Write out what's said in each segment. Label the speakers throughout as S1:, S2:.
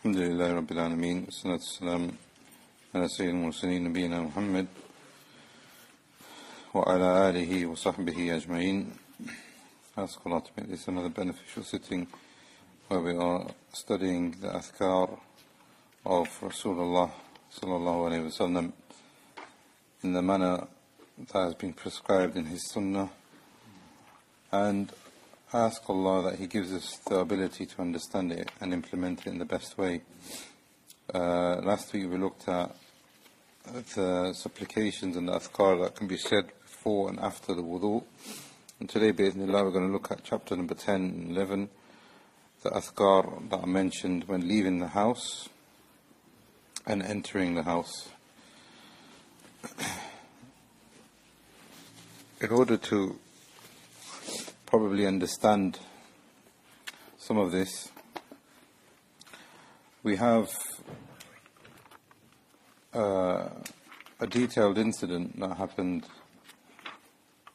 S1: الحمد لله رب العالمين والصلاة والسلام على سيد المرسلين نبينا محمد وعلى آله وصحبه أجمعين. Ask Allah to make this another beneficial sitting where we are studying the Adhkar of Rasulullah sallallahu alayhi wa sallam in the manner that has been prescribed in his Sunnah, and ask Allah that He gives us the ability to understand it and implement it in the best way. Last week we looked at the supplications and the adhkar that can be said before and after the wudu. And today, bi'idhnillah, we're going to look at chapter number 10 and 11, the adhkar that are mentioned when leaving the house and entering the house. In order to probably understand some of this, we have a detailed incident that happened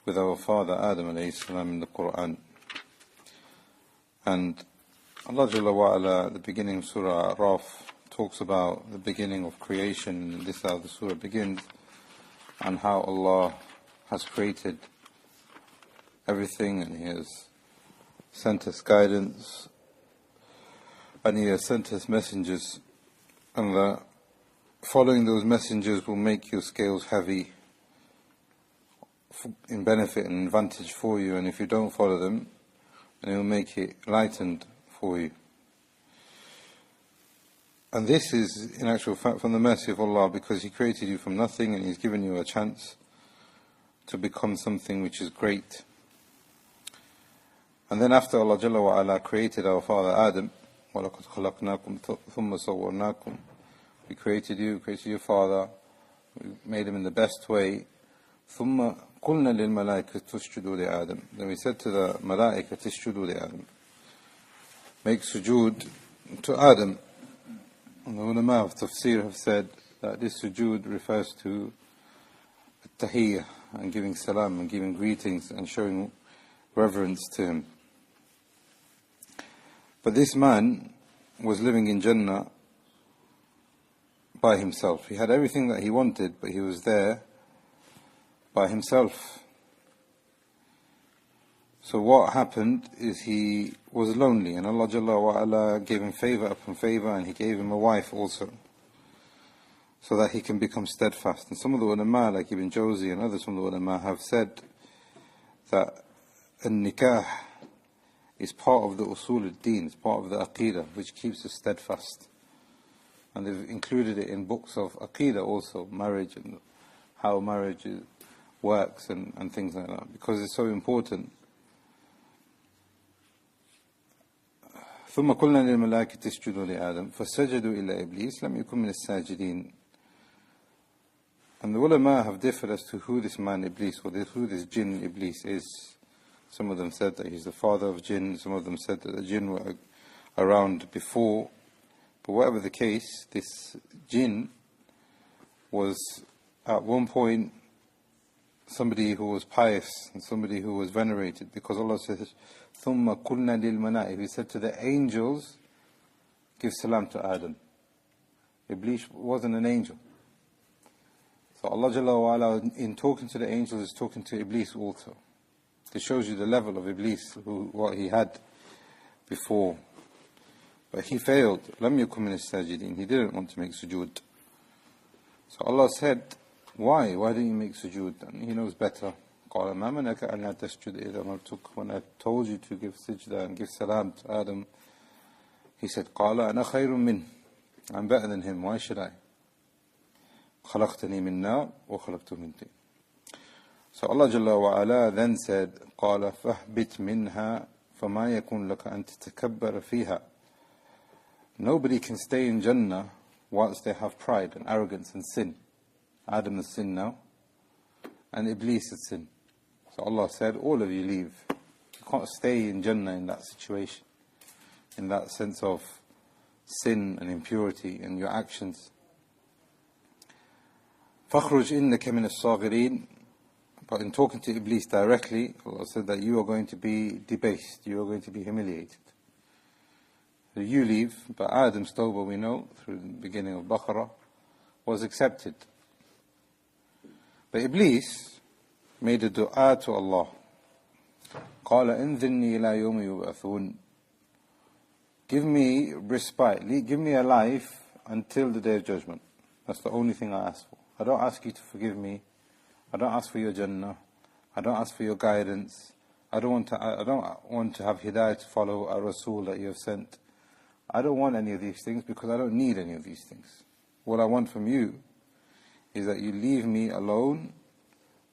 S1: with our father Adam alayhi salam in the Quran. And Allah Jalla wa Ala at the beginning of Surah Araf talks about the beginning of creation, and this is how the surah begins, and how Allah has created everything, and He has sent us guidance, and He has sent us messengers, and that following those messengers will make your scales heavy in benefit and advantage for you, and if you don't follow them, then it will make it lightened for you. And this is in actual fact from the mercy of Allah, because He created you from nothing and He's given you a chance to become something which is great. And then after Allah Jalla wa Ala created our father Adam, وَلَقَدْ خَلَقْنَاكُمْ ثُمَّ صَوَّرْنَاكُمْ, we created you, created your father, we made him in the best way. ثُمَّ قُلْنَا لِلْمَلَائِكَةِ تُسْجُدُوا لِآدَمَ, then we said to the malaika, تُسْجُدُوا لِآدَمَ, make sujood to Adam. And the ulama of Tafsir have said that this sujood refers to thier and giving salam and giving greetings and showing reverence to him. But this man was living in Jannah by himself. He had everything that he wanted, but he was there by himself. So what happened is he was lonely, and Allah Jalla wa Ala gave him favor upon favor, and He gave him a wife also, so that he can become steadfast. And some of the ulama, like Ibn Jawzi and others from the ulama, have said that nikah is part of the usul al-deen, it's part of the aqidah, which keeps us steadfast. And they've included it in books of aqidah also, marriage and how marriage works and things like that, because it's so important. ثم قلنا للملائكة اسجدوا لآدم فسجدوا إلا إبليس لم يكن من الساجدين. And the ulama have differed as to who this man Iblis, or who this jinn Iblis is. Some of them said that he's the father of jinn, some of them said that the jinn were around before. But whatever the case, this jinn was at one point somebody who was pious and somebody who was venerated, because Allah says, ثُمَّ قُلْنَا لِلْمَلَائِكَةِ, He said to the angels, give salam to Adam. Iblis wasn't an angel. So Allah Jalla wa Ala, in talking to the angels, is talking to Iblis also. This shows you the level of Iblis, what he had before. But he failed. لَمْ يَكُنْ مِنَ السَّاجِدِينَ, he didn't want to make sujood. So Allah said, why didn't you make sujood? And He knows better. قَالَ مَا مَنَكَ أَلَّا تَسْجُدْ إِذَا أَمَرْتُكَ, when I told you to give sajda and give salam to Adam, he said, قَالَ أَنَا خَيْرٌ مِّنْهُ, I'm better than him, why should I? خَلَقْتَنِي مِنْ نَارٍ وَخَلَقْتُهُ مِنْ طِينٍ. So Allah Jalla wa Ala then said, قَالَ فَاهْبِتْ مِنْهَا فَمَا يَكُنْ لَكَ أَن تَتَكَبَّرَ فِيهَا. Nobody can stay in Jannah whilst they have pride and arrogance and sin. Adam has sinned now, and Iblis has sinned. So Allah said, all of you leave. You can't stay in Jannah in that situation, in that sense of sin and impurity in your actions. فَخْرُجْ إِنَّكَ مِنَ الصَّاغِرِينَ. But in talking to Iblis directly, Allah said that you are going to be debased, you are going to be humiliated. So you leave, but Adam's tawbah, we know, through the beginning of Baqarah, was accepted. But Iblis made a dua to Allah. قَالَ إِنذِرْنِي إِلَى يَوْمِ يُبْعَثُونَ. Give me respite, give me a life until the Day of Judgment. That's the only thing I ask for. I don't ask you to forgive me. I don't ask for your Jannah. I don't ask for your guidance. I don't want to have hidayah to follow a Rasul that you have sent. I don't want any of these things because I don't need any of these things. What I want from you is that you leave me alone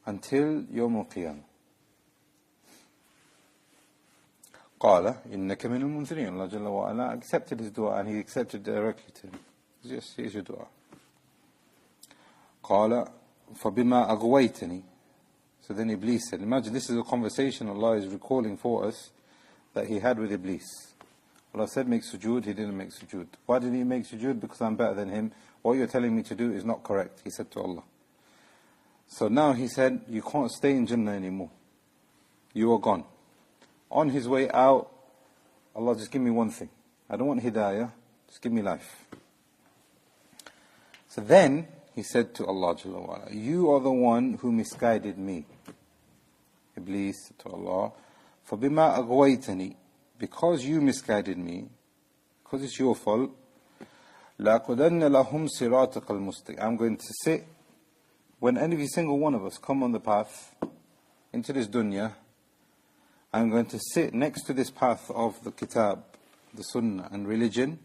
S1: until Yawm al-Qiyamah. قال إنك من المنذرين. Allah Jalla wa Ala accepted his dua, and he accepted directly to him. Yes, here's your dua. قال فبما أغويتني. So then Iblis said, imagine this is a conversation Allah is recalling for us that he had with Iblis. Allah said make sujood, he didn't make sujood. Why didn't he make sujood? Because I'm better than him. What you're telling me to do is not correct, he said to Allah. So now he said, you can't stay in Jannah anymore. You are gone. On his way out, Allah, just give me one thing. I don't want hidayah, just give me life. So then he said to Allah Jalla wa Ala, you are the one who misguided me. Iblis said to Allah, فَبِمَا أَغْوَيْتَنِي. Because you misguided me, because it's your fault, لَأَقُدَنَّ لَهُمْ صِرَاطَكَ الْمُسْتَقِيمِ. I'm going to sit, when every single one of us come on the path into this dunya, I'm going to sit next to this path of the kitab, the sunnah and religion.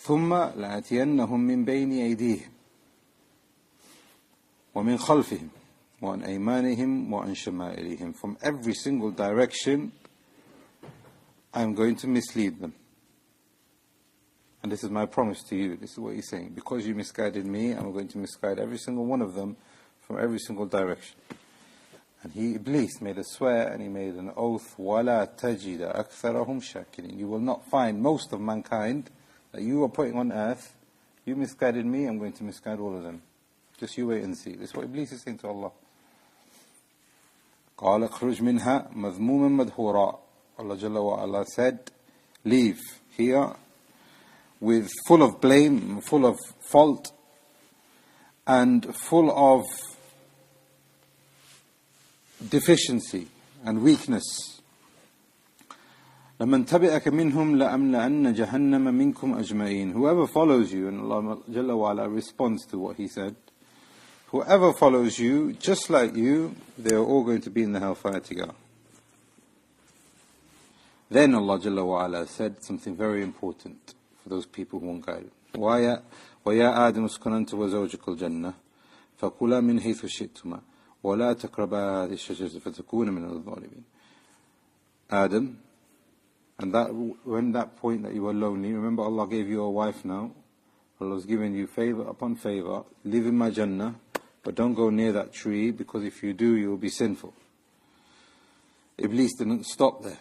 S1: ثُمَّ لَأَتِيَنَّهُمْ مِنْ بَيْنِ أَيْدِيهِمْ وَمِنْ خَلْفِهِمْ وَعَنْ أَيْمَانِهِمْ وَعَنْ شَمَائِلِهِمْ. From every single direction, I'm going to mislead them. And this is my promise to you. This is what he's saying. Because you misguided me, I'm going to misguide every single one of them from every single direction. And Iblis made a swear and he made an oath, وَلَا تَجِدَ أَكْثَرَهُمْ شَاكِرِينَ. You will not find most of mankind that you are putting on earth. You misguided me, I'm going to misguide all of them. Just you wait and see. This is what Iblis is saying to Allah. قَالَ اخْرُجْ مِنْهَا مَذْمُومًا مَدْحُورًا. Allah Jalla wa Ala said, leave here with full of blame, full of fault, and full of deficiency and weakness. لَمَنْ تَبِعَكَ مِنْهُمْ لَأَمْلَأَنَّ جَهَنَّمَ مِنْكُمْ أَجْمَعِينَ. Whoever follows you, and Allah Jalla wa Ala responds to what he said, whoever follows you, just like you, they are all going to be in the hellfire together. Then Allah Jalla wa Ala said something very important for those people who won't guide. وَيَا آدَمُ اسْكُنْ أَنْتَ وَزَوْجُكَ الْجَنَّةَ فَكُلَا مِنْ حَيْثُ شِئْتُمَا وَلَا تَقْرَبَا هَذِهِ الشَّجَرَةَ فَتَكُونَ مِنَ الظَّالِمِينَ. Adam, and when that point that you were lonely, remember Allah gave you a wife now. Allah's given you favor upon favor. Live in my Jannah, but don't go near that tree, because if you do, you will be sinful. Iblis didn't stop there.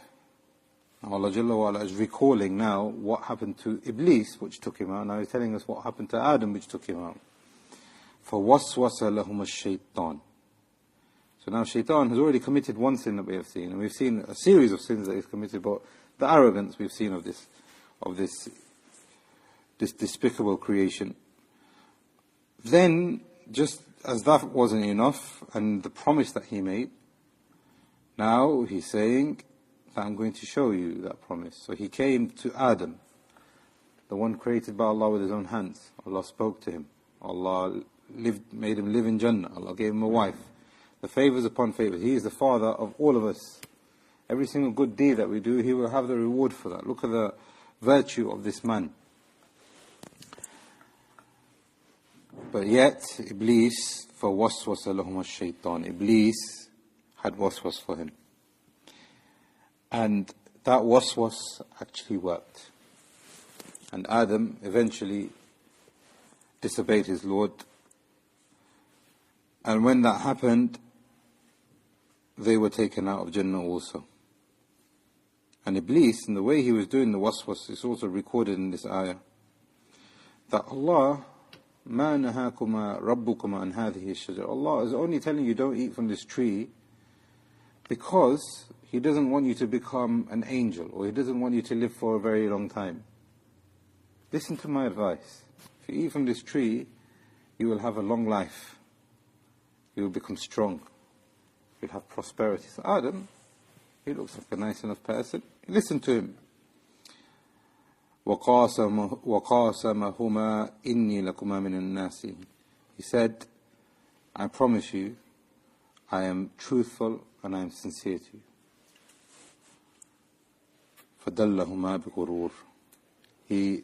S1: Allah Jalla wa Ala is recalling now what happened to Iblis, which took him out. Now he's telling us what happened to Adam, which took him out. فَوَسْوَسَ لَهُمَ الشَّيْطَانِ. So now Shaitan has already committed one sin that we have seen, and we've seen a series of sins that he's committed, but the arrogance we've seen of this despicable creation. Then, just as that wasn't enough, and the promise that he made, now he's saying that I'm going to show you that promise. So he came to Adam, the one created by Allah with his own hands. Allah spoke to him. Allah made him live in Jannah. Allah gave him a wife. The favors upon favors. He is the father of all of us. Every single good deed that we do, he will have the reward for that. Look at the virtue of this man. But yet, Iblis, فَوَسْوَسَ لَهُمَ الشَّيْطَانِ. Iblis had waswas for him. And that waswas actually worked. And Adam eventually disobeyed his Lord. And when that happened, they were taken out of Jannah also. And Iblis, in the way he was doing the waswas, is also recorded in this ayah, that Allah, مَا نَهَاكُمَا رَبُّكُمَا عَنْ هَذِهِ الشَّجَرَةِ. Allah is only telling you don't eat from this tree because He doesn't want you to become an angel, or He doesn't want you to live for a very long time. Listen to my advice. If you eat from this tree, you will have a long life. You will become strong. You'll have prosperity. So Adam, he looks like a nice enough person. Listen to him. وَقَاسَمَهُمَا إِنِّي لَكُمَا مِنَ النَّاسِ. He said, I promise you, I am truthful and I am sincere to you. فَدَلَّهُمَا بِغُرُورٍ. He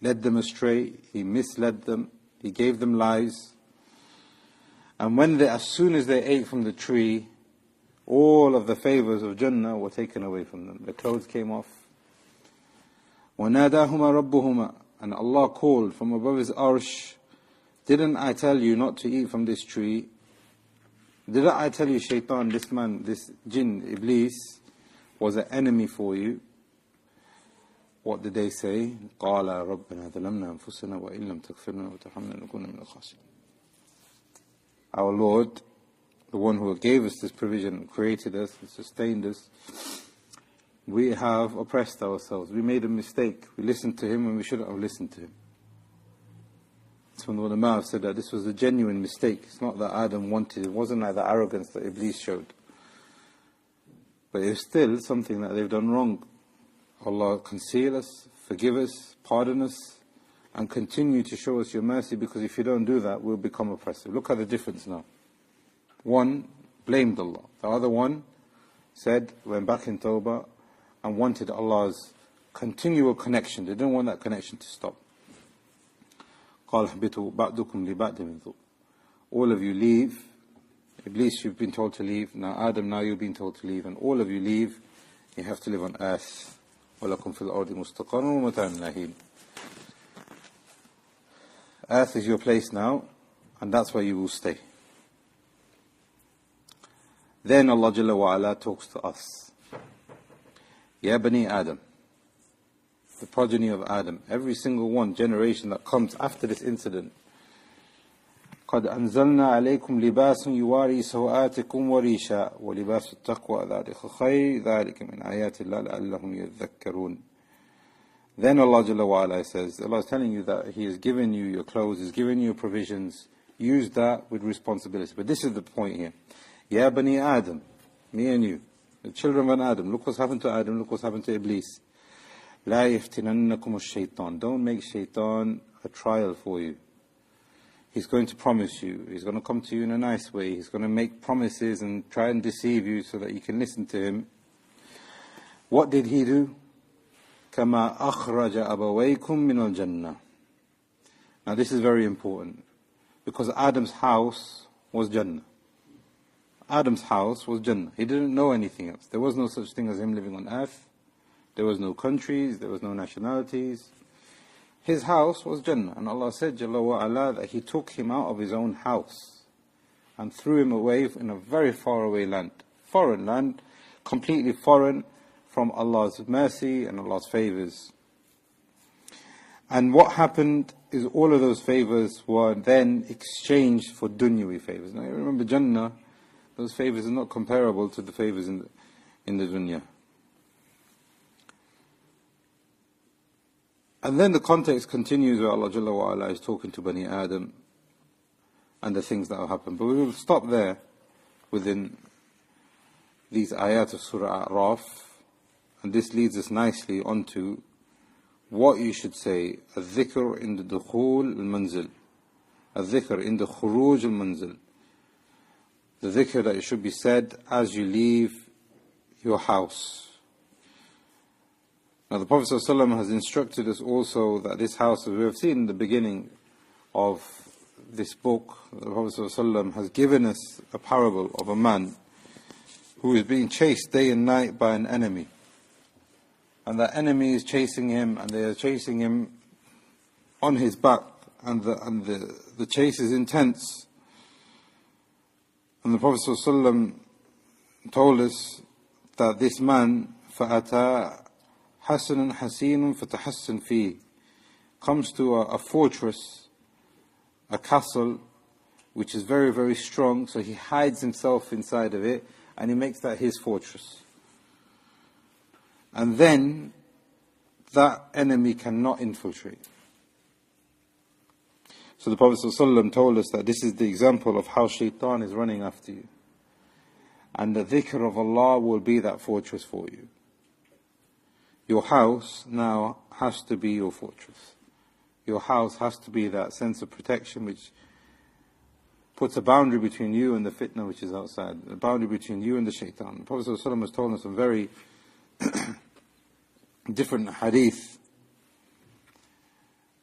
S1: led them astray, He misled them, He gave them lies. And as soon as they ate from the tree, all of the favors of Jannah were taken away from them. The clothes came off. وَنَادَاهُمَا رَبُّهُمَا. And Allah called from above His arsh, didn't I tell you not to eat from this tree? Didn't I tell you, shaitan, this man, this jinn, Iblis, was an enemy for you? What did they say? قَالَ رَبَّنَا ظَلَمْنَا أَنفُسَنَا وَإِن لَمْ تَغْفِرْ لَنَا وَتَرْحَمْنَا لَنَكُونَ مِنَ الْخَاسِرِينَ. Our Lord, the one who gave us this provision, created us, and sustained us, we have oppressed ourselves. We made a mistake. We listened to Him when we shouldn't have listened to Him. That's when the ulama have said that this was a genuine mistake. It's not that Adam wanted. It wasn't like the arrogance that Iblis showed. But it's still something that they've done wrong. Allah conceal us, forgive us, pardon us, and continue to show us your mercy, because if you don't do that, we'll become oppressive. Look at the difference now. One blamed Allah. The other one went back in Tawbah and wanted Allah's continual connection. They didn't want that connection to stop. قَالَ اهْبِطُوا بَعْضُكُمْ لِبَعْضٍ مِنْ. All of you leave. Iblis, you've been told to leave. Now Adam, now you've been told to leave. And all of you leave. You have to live on earth. وَلَكُمْ فِي الْأَرْضِ مُسْتَقَرٌ وَمَتَاعٌ لَهِينٌ. Earth is your place now, and that's where you will stay. Then Allah Jalla wa Ala talks to us. Ya Bani Adam, the progeny of Adam, every single one, generation that comes after this incident. قَدْ أَنزَلْنَا عَلَيْكُمْ لِبَاسٌ يُوَارِي سَوْآتِكُمْ وَرِيشًا وَلِبَاسُ التَّقْوَى ذَلِكَ خَيْرٌ ذَلِكَ مِنْ آيَاتِ اللَّهِ لَعَلَّهُمْ يَذَّكَّرُونَ. Then Allah Jalla wa Ala says, Allah is telling you that He has given you your clothes, He's given you your provisions. Use that with responsibility. But this is the point here. Ya Bani Adam, me and you, the children of Adam, look what's happened to Adam, look what's happened to Iblis. لَا يَفْتِنَنَّكُمُ الشَّيْطَانِ. Don't make shaitan a trial for you. He's going to promise you. He's going to come to you in a nice way. He's going to make promises and try and deceive you so that you can listen to him. What did he do? كَمَا أَخْرَجَ أَبَوَيْكُمْ مِنَ الْجَنَّةِ. Now this is very important, because Adam's house was Jannah. Adam's house was Jannah. He didn't know anything else. There was no such thing as him living on earth. There was no countries. There was no nationalities. His house was Jannah. And Allah said, Jalla wa Ala, that He took him out of his own house and threw him away in a very far away land. Foreign land, completely foreign from Allah's mercy and Allah's favors. And what happened is all of those favors were then exchanged for dunyawi favors. Now remember, Jannah, those favors are not comparable to the favors in the dunya. And then the context continues where Allah Jalla wa Ala is talking to Bani Adam and the things that will happen. But we will stop there within these ayat of Surah A'raf. And this leads us nicely onto what you should say. الذكر in the دخول المنزل. الذكر in the خروج المنزل. The dhikr that it should be said as you leave your house. Now the Prophet ﷺ has instructed us also that this house, as we have seen in the beginning of this book, the Prophet ﷺ has given us a parable of a man who is being chased day and night by an enemy. And that enemy is chasing him, and they are chasing him on his back, and the chase is intense. And the Prophet ﷺ told us that this man, فَأَتَى حَسَنٌ حَسِينٌ فَتَحَسَّنْ فِيهِ, comes to a fortress, a castle, which is very, very strong, so he hides himself inside of it, and he makes that his fortress. and then that enemy cannot infiltrate. So the Prophet ﷺ told us that this is the example of how shaitan is running after you. And the dhikr of Allah will be that fortress for you. Your house now has to be your fortress. Your house has to be that sense of protection which puts a boundary between you and the fitnah which is outside, a boundary between you and the shaitan. The Prophet ﷺ has told us some very different hadith.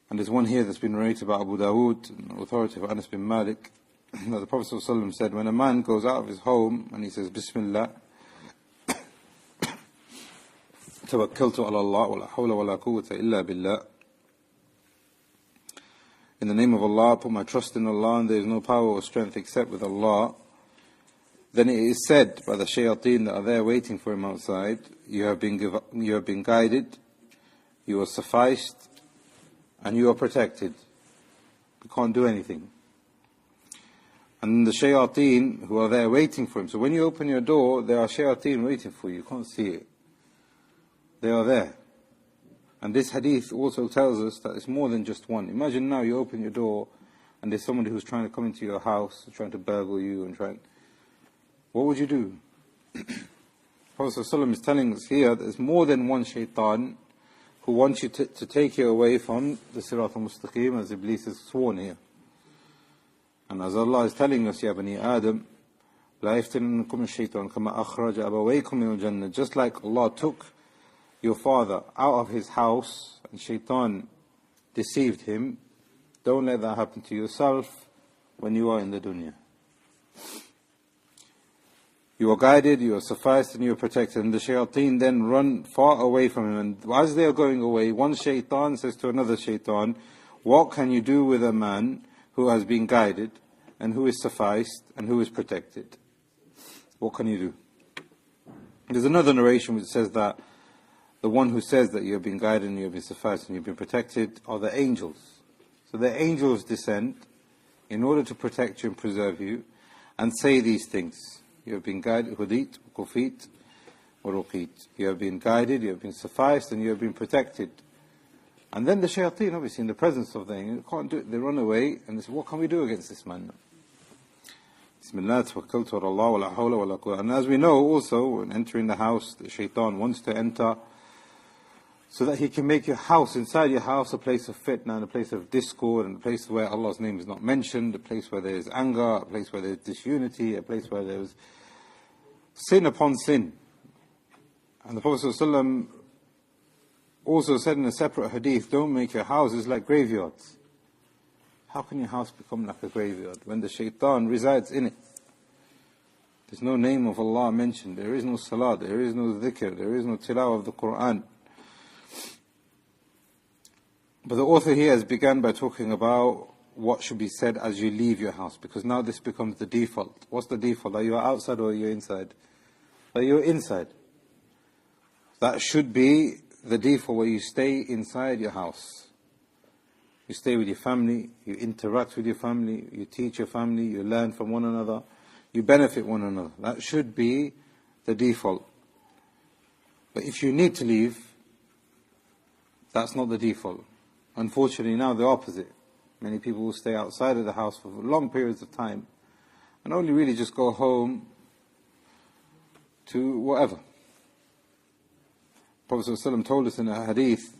S1: And there's one here that's been narrated by Abu Dawood, an authority of Anas bin Malik, that the Prophet ﷺ said, when a man goes out of his home and he says, Bismillah, Tawakkultu ala Allah, wa la hawla wa la quwwata illa billah. In the name of Allah, I put my trust in Allah, and there is no power or strength except with Allah. Then it is said by the shayateen that are there waiting for him outside, you have been guided, you are sufficed, and you are protected. You can't do anything. And the shayateen who are there waiting for him. So when you open your door, there are shayateen waiting for you. You can't see it. They are there. And this hadith also tells us that it's more than just one. Imagine now you open your door and there's somebody who's trying to come into your house, trying to burgle you and trying. What would you do? Prophet ﷺ is telling us here that there's more than one shaitan who wants you to take you away from the Sirat al-Mustaqim, as Iblis is sworn here. And as Allah is telling us, Ya Bani Adam, La yaftinannakum ash-shaytan kama akhraja abawaykum min al-jannah. Just like Allah took your father out of his house and shaitan deceived him, don't let that happen to yourself when you are in the dunya. You are guided, you are sufficed, and you are protected. And the shayateen then run far away from him. And as they are going away, one shaitan says to another shaitan, what can you do with a man who has been guided and who is sufficed and who is protected? What can you do? There's another narration which says that the one who says that you have been guided and you have been sufficed and you have been protected are the angels. So the angels descend in order to protect you and preserve you and say these things. You have been guided, hudit, kufit, waruqit. You have been guided, you have been sufficed, and you have been protected. And then the shayateen, obviously in the presence of the angel, can't do it. They run away and they say, what can we do against this man? Bismillah, tawakkaltu ala Allah, wa la hawla wa la quwwata. And as we know also, when entering the house, the shaitan wants to enter so that he can make your house, inside your house, a place of fitnah, and a place of discord, and a place where Allah's name is not mentioned, a place where there is anger, a place where there is disunity, a place where there is sin upon sin. And the Prophet ﷺ also said in a separate hadith, don't make your houses like graveyards. How can your house become like a graveyard when the shaitan resides in it? There's no name of Allah mentioned, there is no salah, there is no dhikr, there is no tilawah of the Quran. But the author here has begun by talking about what should be said as you leave your house, because now this becomes the default. What's the default? Are you outside or are you inside? Are you inside? That should be the default, where you stay inside your house. You stay with your family, you interact with your family, you teach your family, you learn from one another, you benefit one another. That should be the default. But if you need to leave, that's not the default. Unfortunately, now the opposite. Many people will stay outside of the house for long periods of time and only really just go home to whatever. Prophet ﷺ told us in a hadith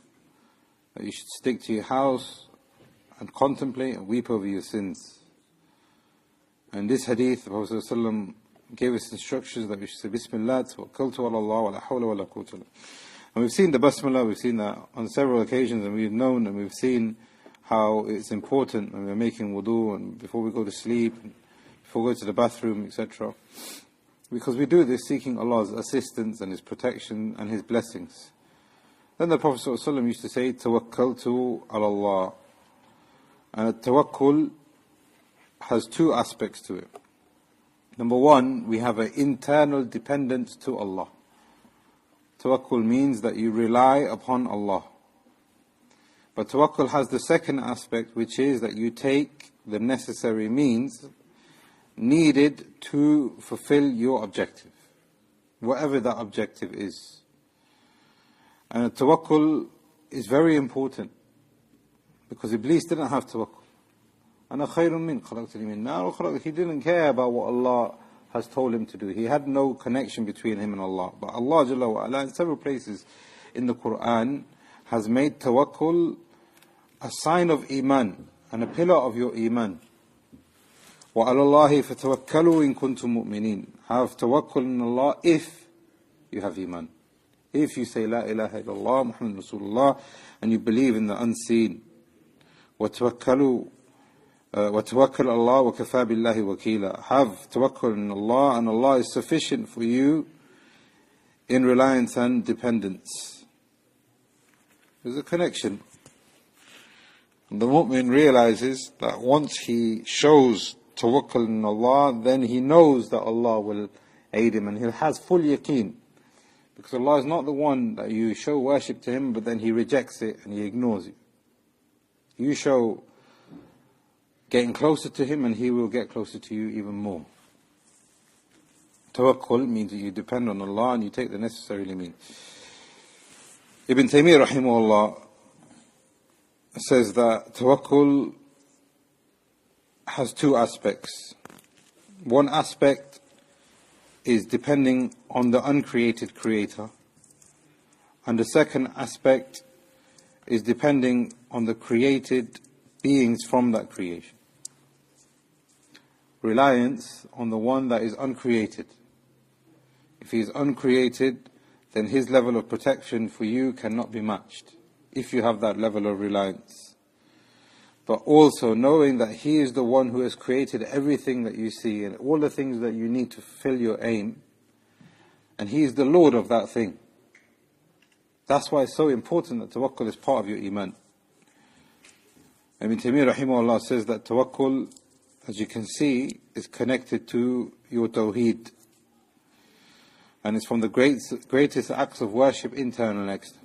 S1: that you should stick to your house and contemplate and weep over your sins. And this hadith, the Prophet ﷺ gave us instructions that we should say, Bismillah, tawakkaltu ala Allah, wa la hawla wa la quwwata illa billah. And we've seen the basmala, we've seen that on several occasions, and we've known and we've seen how it's important when we're making wudu and before we go to sleep, and before we go to the bathroom, etc. Because we do this seeking Allah's assistance and His protection and His blessings. Then the Prophet ﷺ used to say, Tawakkaltu ala Allah. And tawakkul has two aspects to it. Number one, we have an internal dependence to Allah. Tawakkul means that you rely upon Allah. But tawakkul has the second aspect, which is that you take the necessary means needed to fulfill your objective, whatever that objective is. And tawakkul is very important, because Iblis didn't have tawakkul. أَنَا خَيْرٌ مِّنْ خَلَقْتَنِي مِنْ نَارٍ. He didn't care about what Allah has told him to do. He had no connection between him and Allah. But Allah Jalla wa Ala, in several places in the Quran, has made tawakkul a sign of iman and a pillar of your iman. وَعَلَى اللَّهِ فَتَوَكَّلُوا إِن كُنتُم مُؤْمِنِينَ. Have tawakkul in Allah if you have iman. If you say La ilaha illallah Muhammad Rasulullah and you believe in the unseen. وَتَوَكَّلُوا وَتَوَكَّلْ اللَّهُ وَكَفَى بِاللَّهِ وَكِيلًا. Have tawakkul in Allah, and Allah is sufficient for you in reliance and dependence. There's a connection. And the mu'min realizes that once he shows tawakkul in Allah, then he knows that Allah will aid him, and he has full yaqeen. Because Allah is not the one that you show worship to Him, but then He rejects it and He ignores you. You show getting closer to Him, and He will get closer to you even more. Tawakkul means that you depend on Allah and you take the necessary means. Ibn Taymiyyah rahimahullah says that tawakkul has two aspects. One aspect is depending on the uncreated creator, and the second aspect is depending on the created beings from that creation. Reliance on the one that is uncreated. If he is uncreated, then his level of protection for you cannot be matched, if you have that level of reliance. But also knowing that He is the one who has created everything that you see and all the things that you need to fulfill your aim, and He is the Lord of that thing. That's why it's so important that tawakkul is part of your iman. Ibn Taymiyyah rahimahullah says that tawakkul, as you can see, is connected to your Tawhid, and it's from the greatest acts of worship, internal and external.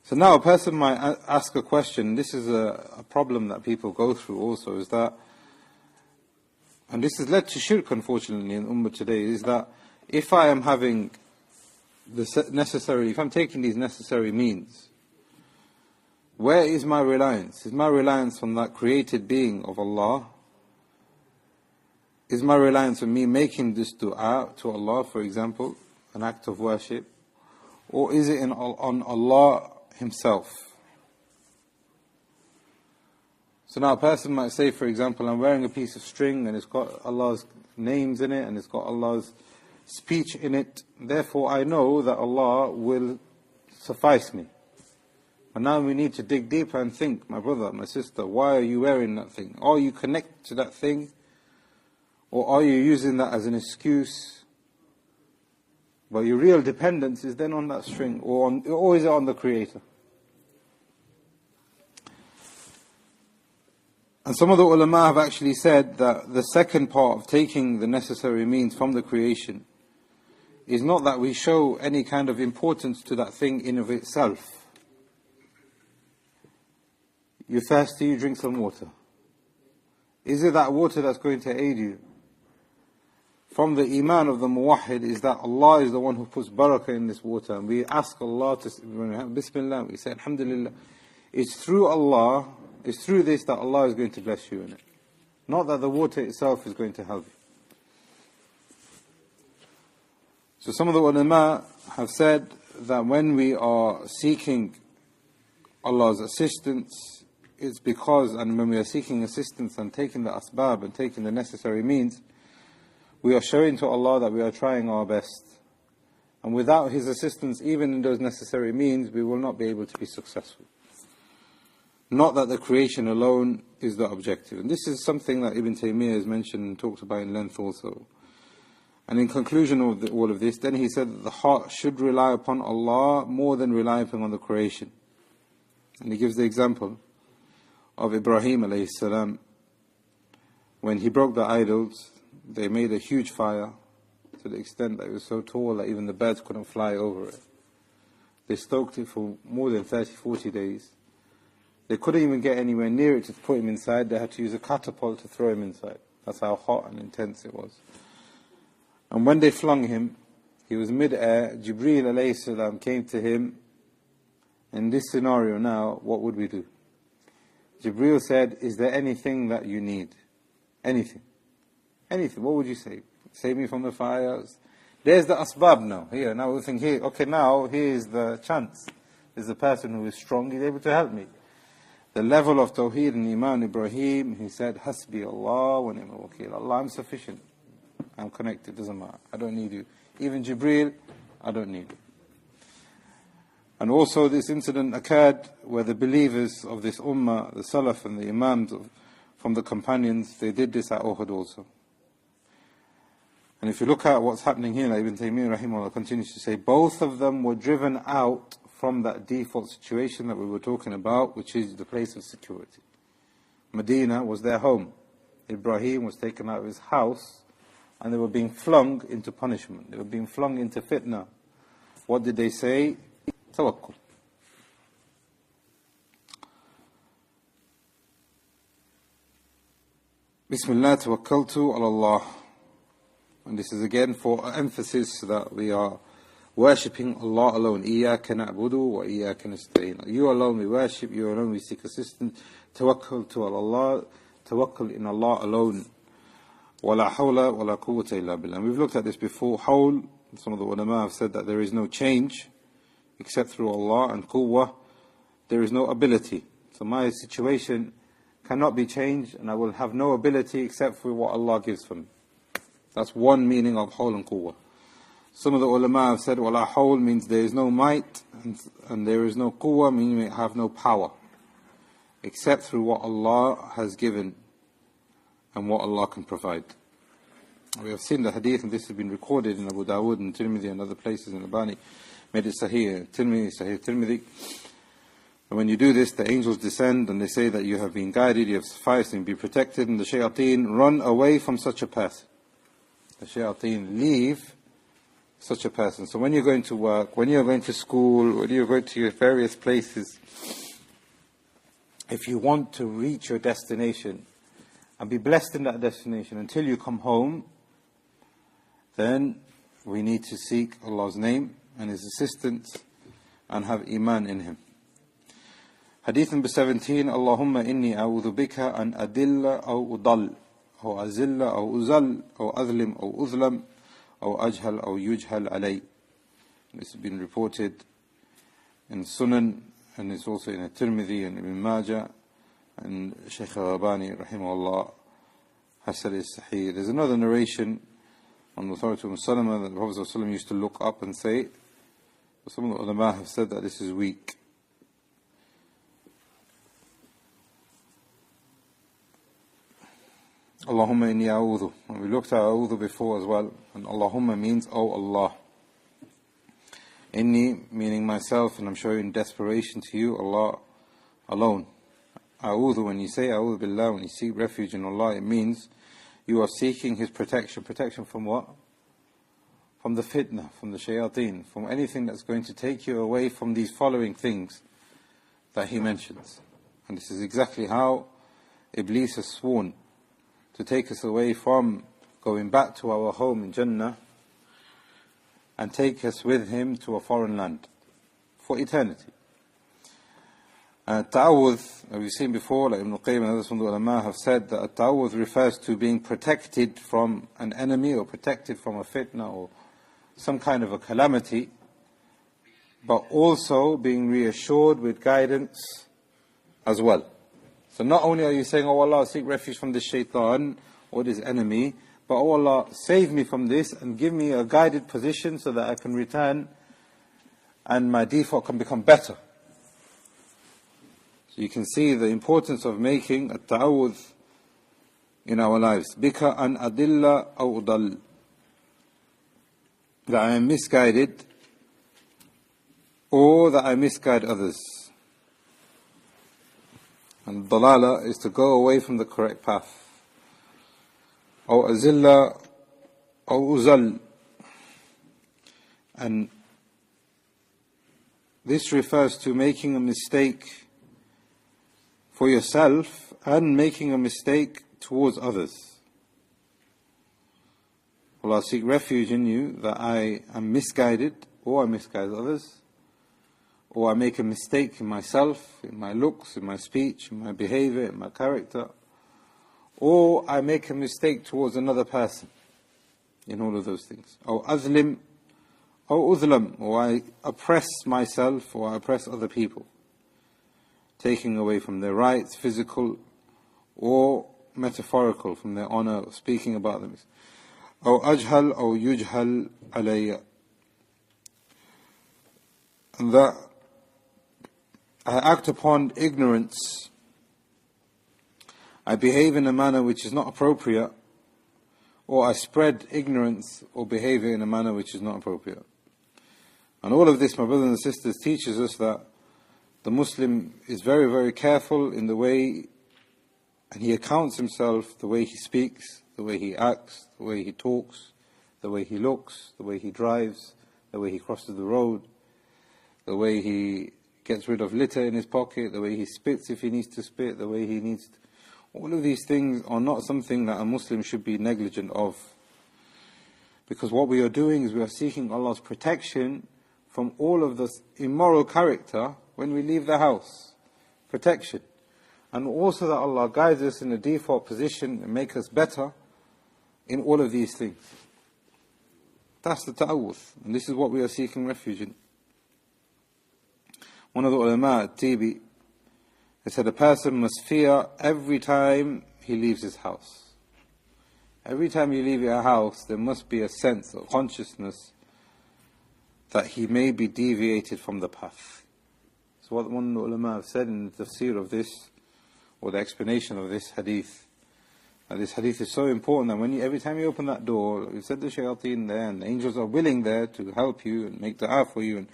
S1: So now a person might ask a question. This is a problem that people go through also, is that, and this has led to shirk unfortunately in Ummah today, is that if I am having if I'm taking these necessary means, where is my reliance? Is my reliance on that created being of Allah? Is my reliance on me making this dua to Allah, for example, an act of worship? Or is it on Allah Himself? So now a person might say, for example, I'm wearing a piece of string and it's got Allah's names in it and it's got Allah's speech in it, therefore I know that Allah will suffice me. And now we need to dig deeper and think, my brother, my sister, why are you wearing that thing? Are you connected to that thing? Or are you using that as an excuse? But your real dependence is then on that string, or is it on the Creator? And some of the ulama have actually said that the second part of taking the necessary means from the creation is not that we show any kind of importance to that thing in of itself. You're thirsty, you drink some water. Is it that water that's going to aid you? From the iman of the muwahhid is that Allah is the one who puts barakah in this water, and we ask Allah to, Bismillah, we say Alhamdulillah. It's through Allah, it's through this that Allah is going to bless you in it. Not that the water itself is going to help you. So some of the ulama have said that when we are seeking Allah's assistance, it's because, and when we are seeking assistance and taking the asbab and taking the necessary means, we are showing to Allah that we are trying our best. And without His assistance, even in those necessary means, we will not be able to be successful. Not that the creation alone is the objective. And this is something that Ibn Taymiyyah has mentioned and talked about in length also. And in conclusion of all of this, then he said that the heart should rely upon Allah more than rely upon the creation. And he gives the example of Ibrahim alayhi salam. When he broke the idols, they made a huge fire to the extent that it was so tall that even the birds couldn't fly over it. They stoked it for more than 30-40 days. They couldn't even get anywhere near it to put him inside. They had to use a catapult to throw him inside. That's how hot and intense it was. And when they flung him, He was mid-air, Jibreel alayhi salam came to him. In this scenario now, what would we do? Jibreel said, is there anything that you need? Anything. Anything. What would you say? Save me from the fires. There's the asbab now. Here, now we think, here, okay, now here's the chance. There's a person who is strong, he's able to help me. The level of Tawhid and Iman Ibrahim, he said, Hasbi Allah wa ni'mal wakeel. Allah, I'm sufficient. I'm connected, doesn't matter. I don't need you. Even Jibreel, I don't need you. And also this incident occurred where the believers of this ummah, the Salaf and the Imams from the companions, they did this at Uhud also. And if you look at what's happening here, like Ibn Taymiyyah rahimahullah continues to say, both of them were driven out from that default situation that we were talking about, which is the place of security. Medina was their home. Ibrahim was taken out of his house, and they were being flung into punishment. They were being flung into fitnah. What did they say? Tawakkul. Bismillah tawakkaltu ala Allah. And this is again for emphasis that we are worshipping Allah alone. Iyaka na'budu wa iyaka nasta'in. You alone we worship, you alone we seek assistance. Tawakkaltu ala Allah. Tawakkul in Allah alone. Wala hawla wala quwwata illa billah. And we've looked at this before. Hawl, some of the ulama have said that there is no change except through Allah, and quwwah, there is no ability. So my situation cannot be changed, and I will have no ability except for what Allah gives for me. That's one meaning of hawl and quwwah. Some of the ulama have said, wala hawl means there is no might, and there is no quwwah, meaning we have no power, except through what Allah has given, and what Allah can provide. We have seen the hadith, and this has been recorded in Abu Dawood and Tirmidhi and other places in Albani. Made it Sahih Tirmidhi. And when you do this, the angels descend and they say that you have been guided, you have sufficed, and be protected, and the shayateen run away from such a person. The shayateen leave such a person. So when you're going to work, when you're going to school, when you're going to your various places, if you want to reach your destination and be blessed in that destination until you come home, then we need to seek Allah's name and His assistance and have iman in Him. Hadith number 17, Allahumma inni a'udhu bika an adilla aw udal, aw azilla aw uzal, aw azlim aw uzlam, aw ajhal aw yujhal alay. This has been reported in Sunan, and it's also in Tirmidhi and Ibn Majah, and Shaykh al-Albani rahimahullah has said it's sahih. There's another narration on the authority of Salama that the Prophet ﷺ used to look up and say, but some of the ulama have said that this is weak. Allahumma inni a'udhu. And we looked at a'udhu before as well. And Allahumma means, oh Allah. Inni meaning myself, and I'm showing desperation to you, Allah alone. A'udhu, when you say a'udhu billah, when you seek refuge in Allah, it means you are seeking His protection. Protection from what? From the fitnah, from the shayateen, from anything that's going to take you away from these following things that he mentions. And this is exactly how Iblis has sworn to take us away from going back to our home in Jannah and take us with him to a foreign land for eternity. Ta'awudh, as we've seen before, like Ibn Qayyim and others from the ulama have said that ta'awudh refers to being protected from an enemy or protected from a fitna or some kind of a calamity, but also being reassured with guidance as well. So not only are you saying, oh Allah, seek refuge from this shaitan or this enemy, but oh Allah, save me from this and give me a guided position so that I can return and my default can become better. So you can see the importance of making a ta'awudh in our lives. Bika an adilla aw udal. That I am misguided or that I misguide others. And dalala is to go away from the correct path. Aw azilla aw uzal. And this refers to making a mistake for yourself and making a mistake towards others. Allah, I seek refuge in you that I am misguided, or I misguide others, or I make a mistake in myself, in my looks, in my speech, in my behavior, in my character, or I make a mistake towards another person, in all of those things. Or azlim, or uzlam, or I oppress myself, or I oppress other people, taking away from their rights, physical or metaphorical, from their honor, speaking about them. Or ajhal, or yujhal alayya. And that I act upon ignorance, I behave in a manner which is not appropriate, or I spread ignorance or behavior in a manner which is not appropriate. And all of this, my brothers and sisters, teaches us that the Muslim is very, very careful in the way, and he accounts himself, the way he speaks, the way he acts, the way he talks, the way he looks, the way he drives, the way he crosses the road, the way he gets rid of litter in his pocket, the way he spits if he needs to spit, the way he needs to... All of these things are not something that a Muslim should be negligent of. Because what we are doing is we are seeking Allah's protection from all of this immoral character when we leave the house. Protection. And also that Allah guides us in a default position and make us better in all of these things. That's the ta'awuth. And this is what we are seeking refuge in. One of the ulama at Tibi, they said a person must fear every time he leaves his house. Every time you leave your house, there must be a sense of consciousness that he may be deviated from the path. So what one of the ulama have said in the tafsir of this, or the explanation of this hadith, that this hadith is so important that when every time you open that door, you said the shayateen there, and the angels are willing there to help you and make dua for you and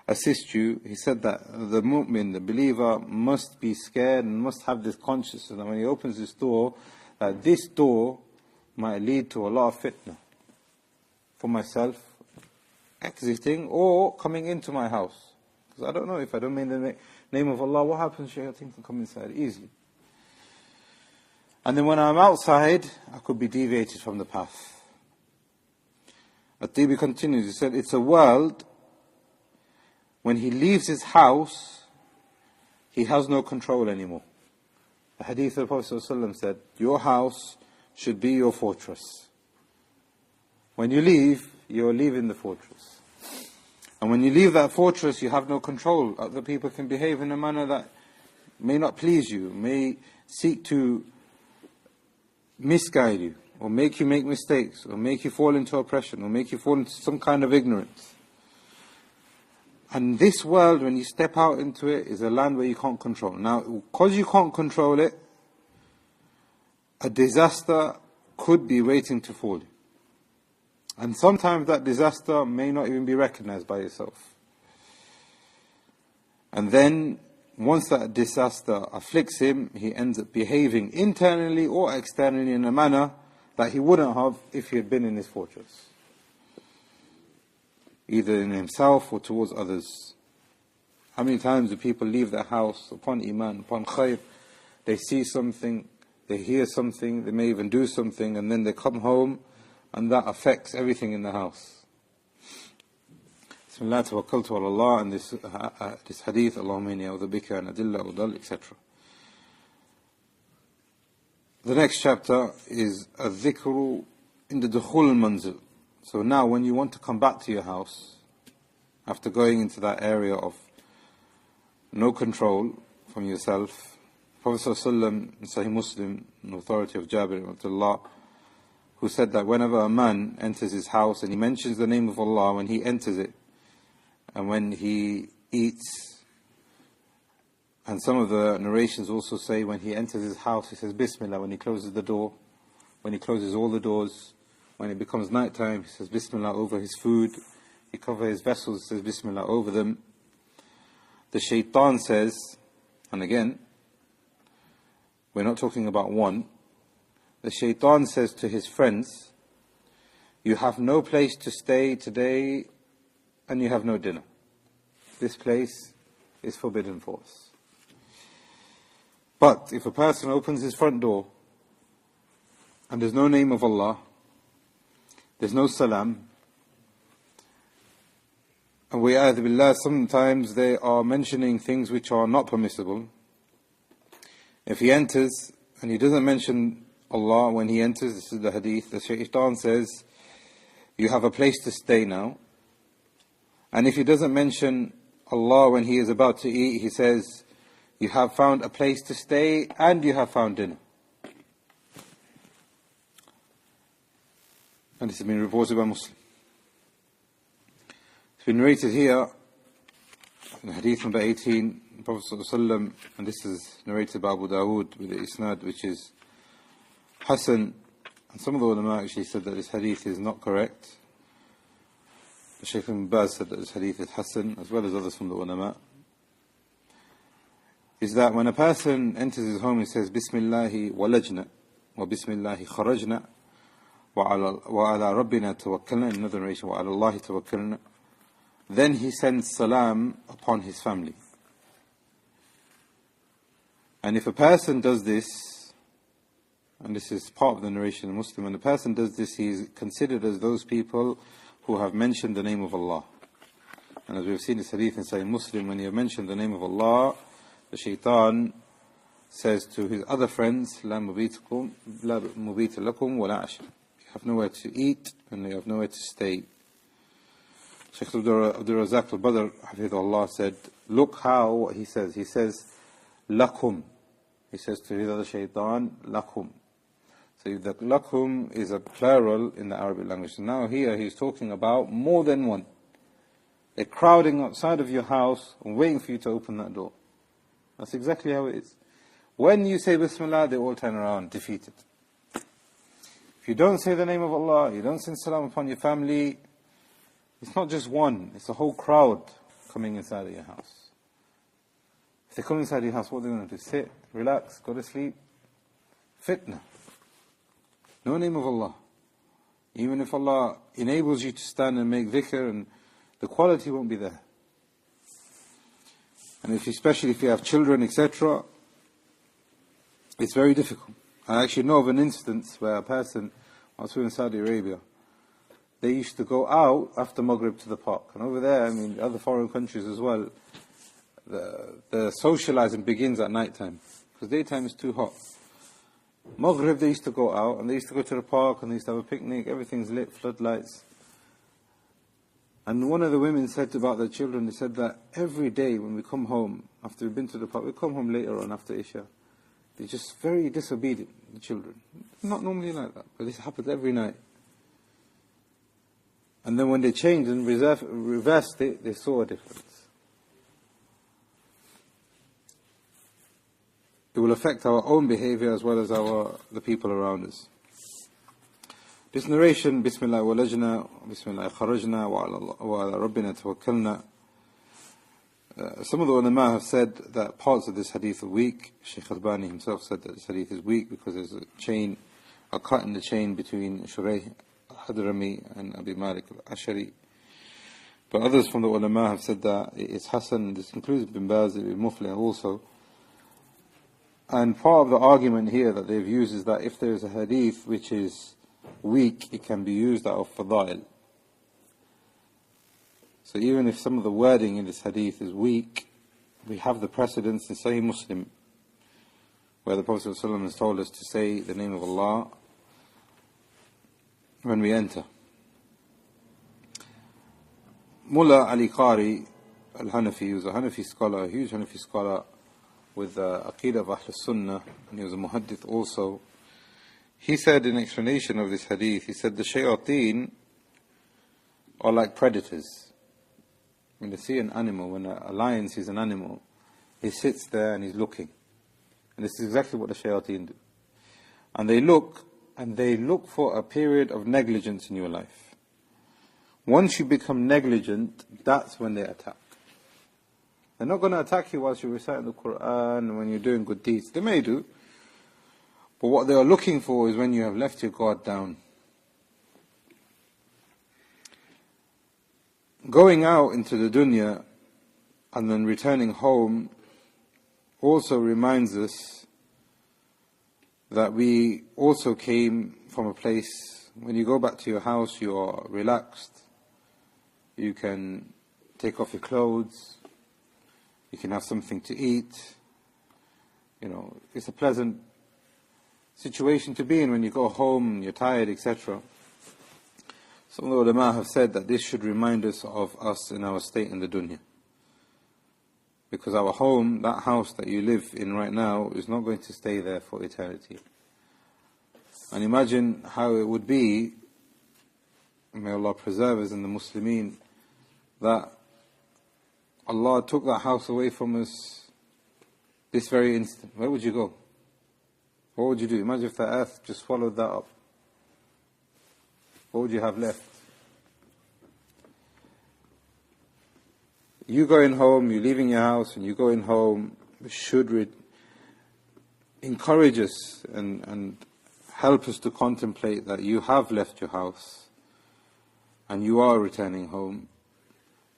S1: assist you. He said that the mu'min, the believer, must be scared and must have this consciousness that when he opens this door, that this door might lead to a lot of fitnah for myself, exiting or coming into my house. Because I don't know, if I don't mean the name of Allah, what happens? Shayateen can come inside easily. And then when I'm outside, I could be deviated from the path. At-Tibi continues, he said, it's a world, when he leaves his house, he has no control anymore. The hadith of the Prophet ﷺ said, your house should be your fortress. When you leave, you're leaving the fortress. And when you leave that fortress, you have no control. Other people can behave in a manner that may not please you, may seek to misguide you, or make you make mistakes, or make you fall into oppression, or make you fall into some kind of ignorance. And this world, when you step out into it, is a land where you can't control. Now, because you can't control it, a disaster could be waiting to fall you. And sometimes that disaster may not even be recognized by yourself. And then, once that disaster afflicts him, he ends up behaving internally or externally in a manner that he wouldn't have if he had been in his fortress. Either in himself or towards others. How many times do people leave their house upon iman, upon khair, they see something, they hear something, they may even do something, and then they come home and that affects everything in the house. Bismillah, tawakkaltu ala Allah, and this hadith, Allahumma inni a'udhu bika an adilla udal, etc. The next chapter is al-dhikru in the dukhul manzil. So now when you want to come back to your house, after going into that area of no control from yourself, Prophet ﷺ in Sahih Muslim, an authority of Jabir ibn Abdullah, who said that whenever a man enters his house and he mentions the name of Allah when he enters it, and when he eats, and some of the narrations also say when he enters his house he says Bismillah, when he closes the door, when he closes all the doors, when it becomes night time he says Bismillah over his food, he covers his vessels, he says Bismillah over them. The shaitan says, and again, we're not talking about one, the shaitan says to his friends, you have no place to stay today and you have no dinner. This place is forbidden for us. But if a person opens his front door and there's no name of Allah, There's no salam. And وَيَعَذْ بِاللَّهِ, sometimes they are mentioning things which are not permissible. If he enters and he doesn't mention Allah when he enters, this is the hadith, the shaitan says, you have a place to stay now. And if he doesn't mention Allah when he is about to eat, he says, you have found a place to stay and you have found dinner. And this has been reported by Muslim. It's been narrated here in hadith number 18, the Prophet ﷺ, and this is narrated by Abu Dawood with the isnad which is Hisn, and some of the ulama actually said that this hadith is not correct. Shaykh ibn Baz said that this hadith is Hisn, as well as others from the ulama. Is that when a person enters his home, he says, Bismillahi walajna, wa Bismillahi kharajna, wa ala Rabbina tawakkalna, in another narration, wa ala Allahi tawakkalna. Then he sends salam upon his family. And if a person does this, and this is part of the narration of Muslim, when a person does this, he is considered as those people who have mentioned the name of Allah. And as we have seen this hadith in Sahih Muslim, when you have mentioned the name of Allah, the shaitan says to his other friends, لا مبيت لكم ولا عشاء. You have nowhere to eat and you have nowhere to stay. Shaykh Abdul Razak al-Badr, Hafidhullah, said, look how what he says. He says, lakum. He says to his other shaitan, lakum. So the lakum is a plural in the Arabic language. So now here he's talking about more than one. They're crowding outside of your house and waiting for you to open that door. That's exactly how it is. When you say Bismillah, they all turn around, defeated. If you don't say the name of Allah, you don't send salam upon your family, it's not just one, it's a whole crowd coming inside of your house. If they come inside your house, what are they going to do? Sit, relax, go to sleep? Fitnah. No name of Allah. Even if Allah enables you to stand and make dhikr, and the quality won't be there. And especially if you have children, etc., it's very difficult. I actually know of an instance where a person, I was in Saudi Arabia, they used to go out after Maghrib to the park. And over there, I mean, other foreign countries as well, the socializing begins at night time, because daytime is too hot. Maghrib, they used to go out, and they used to go to the park, and they used to have a picnic, everything's lit, floodlights. And one of the women said about their children, they said that every day when we come home, after we've been to the park, we come home later on after Isha, they're just very disobedient, the children. Not normally like that, but this happens every night. And then when they changed and reversed it, they saw a difference. It will affect our own behavior as well as the people around us. This narration, Bismillah walajna, Bismillah kharajna, wa ala Rabbina tawakkalna. Some of the ulama have said that parts of this hadith are weak. Shaykh Albani himself said that this hadith is weak because there's a cut in the chain between Shurayh al-Hadrami and Abi Malik al-Ashari. But others from the ulama have said that it's Hasan. This includes Ibn Baz, Ibn Muflih also. And part of the argument here that they've used is that if there is a hadith which is weak, it can be used out of fadail. So even if some of the wording in this hadith is weak, we have the precedence in Sahih Muslim, where the Prophet ﷺ has told us to say the name of Allah when we enter. Mullah Ali Qari al-Hanafi, he was a Hanafi scholar, a huge Hanafi scholar, with Aqidah of Ahl Sunnah, and he was a muhaddith also. He said in explanation of this hadith, he said the shayateen are like predators. When they see an animal, when a lion sees an animal, he sits there and he's looking. And this is exactly what the shayateen do. And they look for a period of negligence in your life. Once you become negligent, that's when they attack. They're not going to attack you whilst you're reciting the Quran and when you're doing good deeds. They may do. But what they are looking for is when you have left your guard down. Going out into the dunya and then returning home also reminds us that we also came from a place When you go back to your house, you are relaxed. You can take off your clothes. You can have something to eat. It's a pleasant situation to be in when you go home, you're tired, etc. Some of the ulama have said that this should remind us of us in our state in the dunya. Because our home, that house that you live in right now, is not going to stay there for eternity. And imagine how it would be, may Allah preserve us in the Muslimin, that Allah took that house away from us this very instant. Where would you go? What would you do? Imagine if the earth just swallowed that up. What would you have left? You going home, you're leaving your house, and you going home should encourage us and help us to contemplate that you have left your house and you are returning home,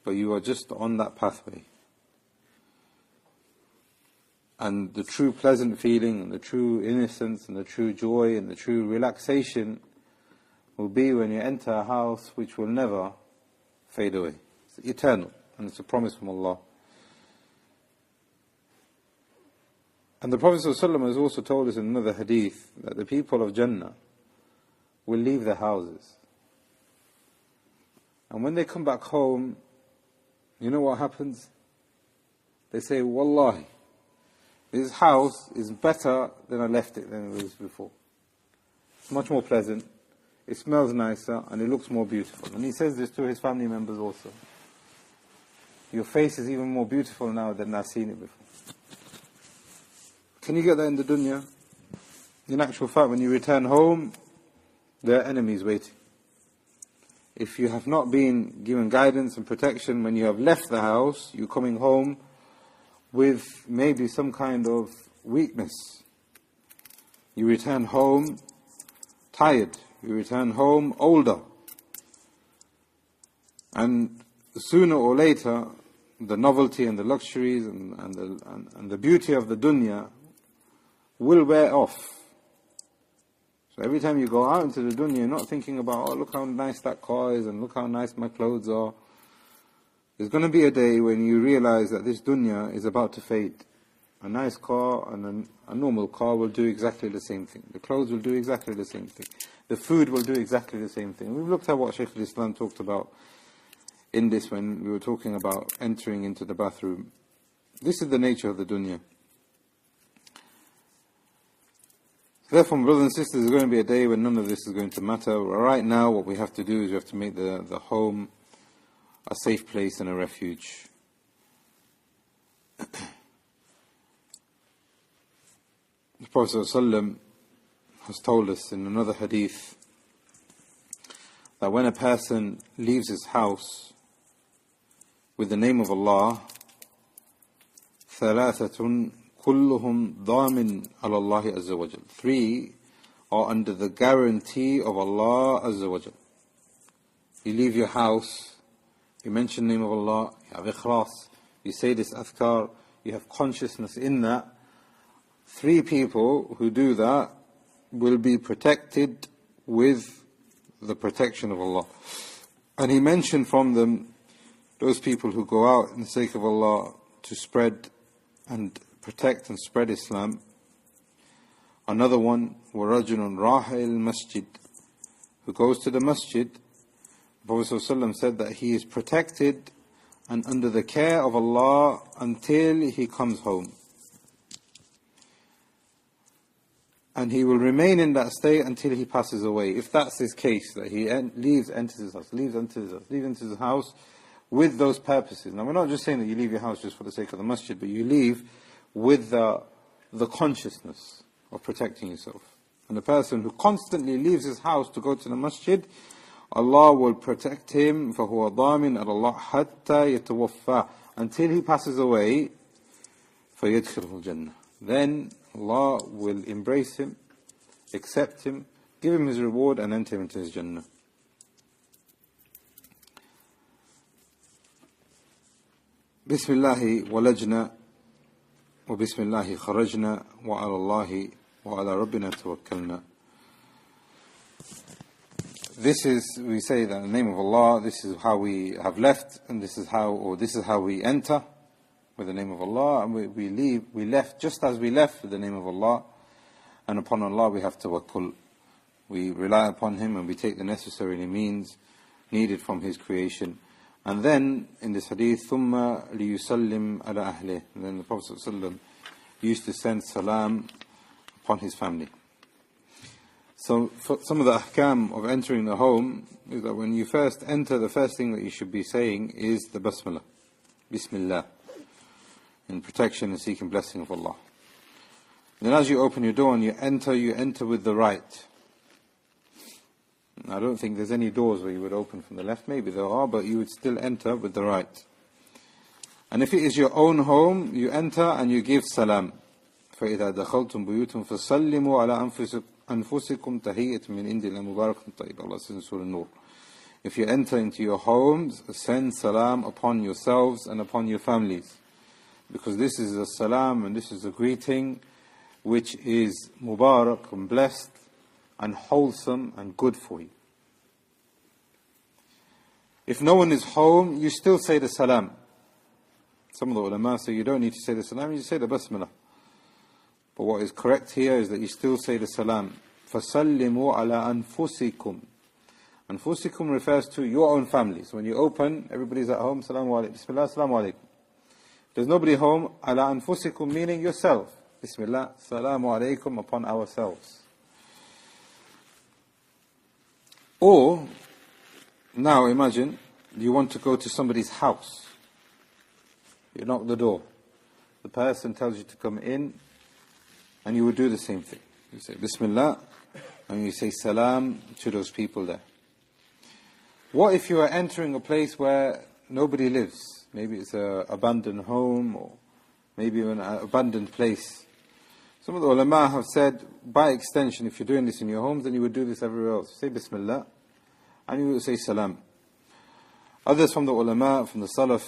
S1: but you are just on that pathway. And the true pleasant feeling and the true innocence and the true joy and the true relaxation will be when you enter a house which will never fade away. It's eternal, and it's a promise from Allah. And the Prophet ﷺ has also told us in another hadith that the people of Jannah will leave their houses. And when they come back home, you know what happens? They say, Wallahi, this house is better than I left it than it was before. It's much more pleasant, it smells nicer, and it looks more beautiful. And he says this to his family members also. Your face is even more beautiful now than I've seen it before. Can you get that in the dunya? In actual fact, when you return home, there are enemies waiting. If you have not been given guidance and protection when you have left the house, you're coming home with maybe some kind of weakness. You return home tired. You return home older. And sooner or later, the novelty and the luxuries and the beauty of the dunya will wear off. So every time you go out into the dunya, you're not thinking about, oh, look how nice that car is and look how nice my clothes are. There's going to be a day when you realize that this dunya is about to fade. A nice car and a normal car will do exactly the same thing. The clothes will do exactly the same thing. The food will do exactly the same thing. We've looked at what Shaykh al-Islam talked about in this when we were talking about entering into the bathroom. This is the nature of the dunya. Therefore, brothers and sisters, there's going to be a day when none of this is going to matter. Right now, what we have to do is we have to make the home a safe place and a refuge. The Prophet ﷺ has told us in another hadith that when a person leaves his house with the name of Allah, ثَلَاثَةٌ كُلُّهُمْ ضَامٍ عَلَى اللَّهِ عَزَّ وَجَلَ. 3 are under the guarantee of Allah Azza wa Jal. You leave your house, you mention the name of Allah, you have ikhlas, you say this adhkar, you have consciousness in that. 3 people who do that will be protected with the protection of Allah. And he mentioned from them those people who go out in the sake of Allah to spread and protect and spread Islam. Another one, وَرَجُلٌ رَاحَ الْمَسْجِدِ, who goes to the masjid. The Prophet ﷺ said that he is protected and under the care of Allah until he comes home. And he will remain in that state until he passes away. If that's his case, that he leaves, enters his house, leaves, enters his house, leaves, enters his house with those purposes. Now we're not just saying that you leave your house just for the sake of the masjid, but you leave with the consciousness of protecting yourself. And the person who constantly leaves his house to go to the masjid, Allah will protect him, فَهُوَ ضَامٍ عَلَى اللَّهِ حَتَّى يَتَوَفَّى, until he passes away, فَيَدْخِلُهُ الْجَنَّةِ. Then Allah will embrace him, accept him, give him his reward, and enter him into his Jannah. Bismillahi walajna, wa bismillahi kharajna, wa ala Allahi wa ala Rabbina tawakkalna. this is, we say that in the name of Allah, this is how we have left, and this is how we enter with the name of Allah, and we left just as we left with the name of Allah, and upon Allah we have tawakkul. We rely upon Him and we take the necessary means needed from His creation. And then in this hadith, ثُمَّ لِيُسَلِّمْ عَلَى أَهْلِهِ, and then the Prophet ﷺ used to send salam upon his family. So for some of the ahkam of entering the home is that when you first enter, the first thing that you should be saying is the basmalah, Bismillah, in protection and seeking blessing of Allah. Then as you open your door and you enter with the right. I don't think there's any doors where you would open from the left, maybe there are, but you would still enter with the right. And if it is your own home, you enter and you give salam. فَإِذَا دَخَلْتُمْ بُيُوتُمْ فَسَلِّمُوا عَلَى أَنفُسِكُمْ تَحِيَّةٌ مِّنْ عِنْدِ اللَّهِ مُبَارَكَةٌ طَيِّبَةٌ. Allah says in Surah Nur. If you enter into your homes, send salam upon yourselves and upon your families. Because this is a salam and this is a greeting which is mubarak and blessed and wholesome and good for you. If no one is home, you still say the salam. Some of the ulama say you don't need to say the salam, you say the basmalah. But what is correct here is that you still say the salam. فَسَلِّمُوا عَلَىٰ أَنفُسِكُمْ. Anfusikum refers to your own family. So when you open, everybody's at home, salamu alaykum, bismillah, salamu alaykum. If there's nobody home, ala anfusikum, meaning yourself. Bismillah, salamu alaykum, upon ourselves. Or, now imagine, you want to go to somebody's house. You knock the door. The person tells you to come in, and you would do the same thing. You say Bismillah, and you say Salam to those people there. What if you are entering a place where nobody lives? Maybe it's an abandoned home, or maybe an abandoned place. Some of the ulama have said, by extension, if you're doing this in your homes, then you would do this everywhere else. Say Bismillah, and you would say Salam. Others from the ulama, from the Salaf,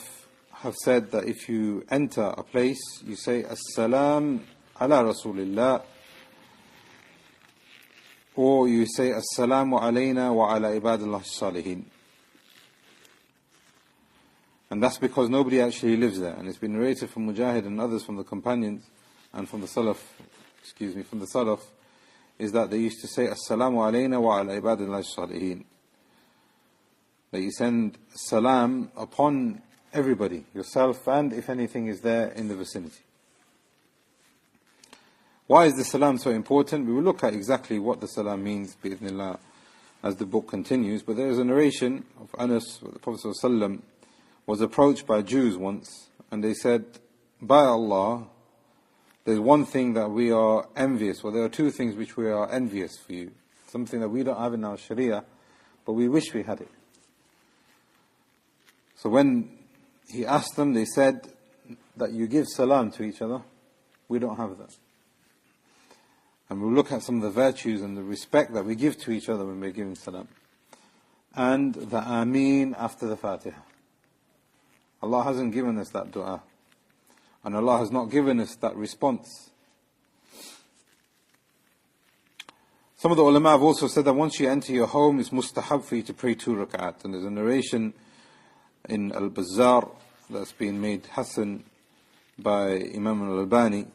S1: have said that if you enter a place, you say As-salam ala Rasulillah, or you say As-salamu alayna wa ala ibadillah as-salihin. And that's because nobody actually lives there. And it's been narrated from Mujahid and others from the companions and from the Salaf, from the Salaf, is that they used to say As-salamu alayna wa ala ibadillah as-salihin. That you send salam upon everybody, yourself and if anything is there in the vicinity. Why is the salam so important? We will look at exactly what the salam means, bi'idhnillah, as the book continues. But there is a narration of Anas, where the Prophet ﷺ was approached by Jews once, and they said, by Allah, there's one thing that we are envious, or there are two things which we are envious for you. Something that we don't have in our Sharia, but we wish we had it. So when he asked them, they said that you give salam to each other. We don't have that. And we'll look at some of the virtues and the respect that we give to each other when we're giving salam. And the Ameen after the Fatiha. Allah hasn't given us that dua. And Allah has not given us that response. Some of the ulama have also said that once you enter your home, it's mustahab for you to pray 2 rak'at. And there's a narration in Al-Bazzar that's been made Hisn by Imam Al-Albani.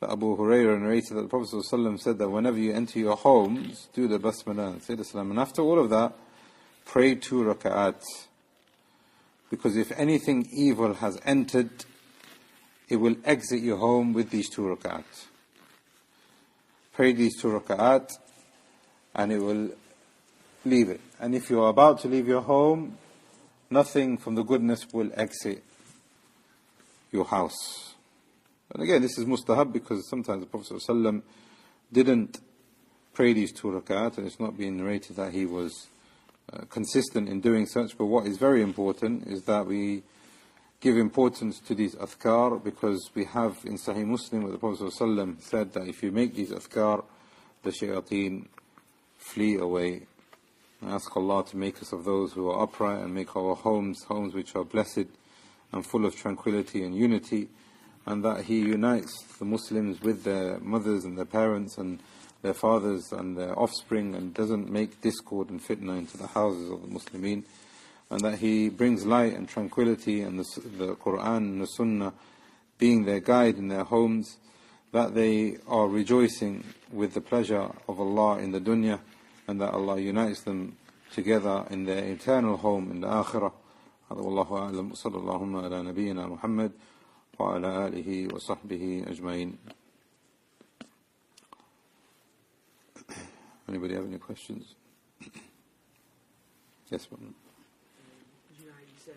S1: Abu Hurairah narrated that the Prophet ﷺ said that whenever you enter your homes, do the basmalah and say the salam. And after all of that, pray 2 rak'at. Because if anything evil has entered, it will exit your home with these 2 rak'at. Pray these 2 rak'at, and it will leave it. And if you are about to leave your home, nothing from the goodness will exit your house. And again, this is mustahab because sometimes the Prophet ﷺ didn't pray these 2 rak'at, and it's not being narrated that he was consistent in doing such. But what is very important is that we give importance to these adhkar, because we have in Sahih Muslim where the Prophet ﷺ said that if you make these adhkar, the shayateen flee away. I ask Allah to make us of those who are upright and make our homes which are blessed and full of tranquility and unity, and that He unites the Muslims with their mothers and their parents and their fathers and their offspring, and doesn't make discord and fitnah into the houses of the Muslimin, and that He brings light and tranquility, and the Quran and the Sunnah being their guide in their homes, that they are rejoicing with the pleasure of Allah in the dunya, and that Allah unites them together in their eternal home in the akhirah. هذا والله أعلم وصلى اللهم على نبينا محمد وعلى آله وصحبه أجمعين. Anybody have any questions? Yes, one.
S2: You know how you said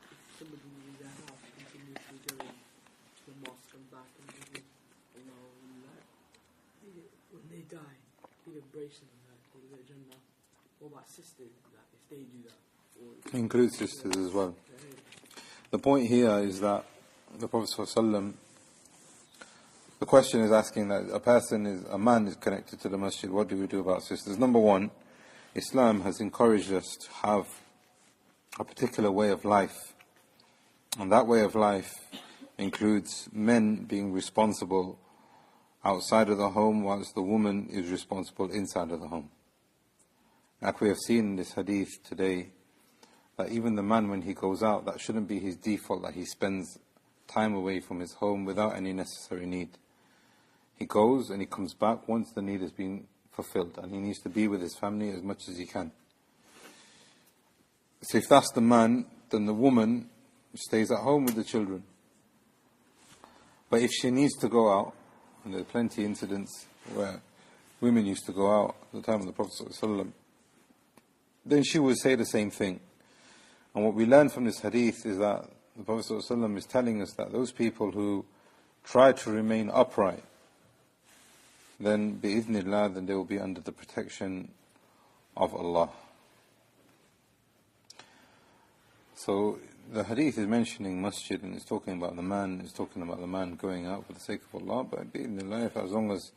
S2: if somebody in their house continuously going to the mosque and back and thinking, Allah, when they die, He'll embrace them and they'll get Jannah. What about sisters, if they do that? Or
S1: Include sisters as well. The point here is that the Prophet ﷺ, the question is asking that a man is connected to the masjid, what do we do about sisters? Number one, Islam has encouraged us to have a particular way of life. And that way of life includes men being responsible outside of the home, whilst the woman is responsible inside of the home. Like we have seen in this hadith today, that even the man, when he goes out, that shouldn't be his default, that he spends time away from his home without any necessary need. He goes and he comes back once the need has been fulfilled, and he needs to be with his family as much as he can. So if that's the man, then the woman stays at home with the children. But if she needs to go out, and there are plenty of incidents where women used to go out at the time of the Prophet ﷺ, then she would say the same thing. And what we learn from this hadith is that the Prophet ﷺ is telling us that those people who try to remain upright, then bi'idhnillah, then they will be under the protection of Allah. So the hadith is mentioning masjid, and it's talking about the man, going out for the sake of Allah. But bi'idhnillah, as long as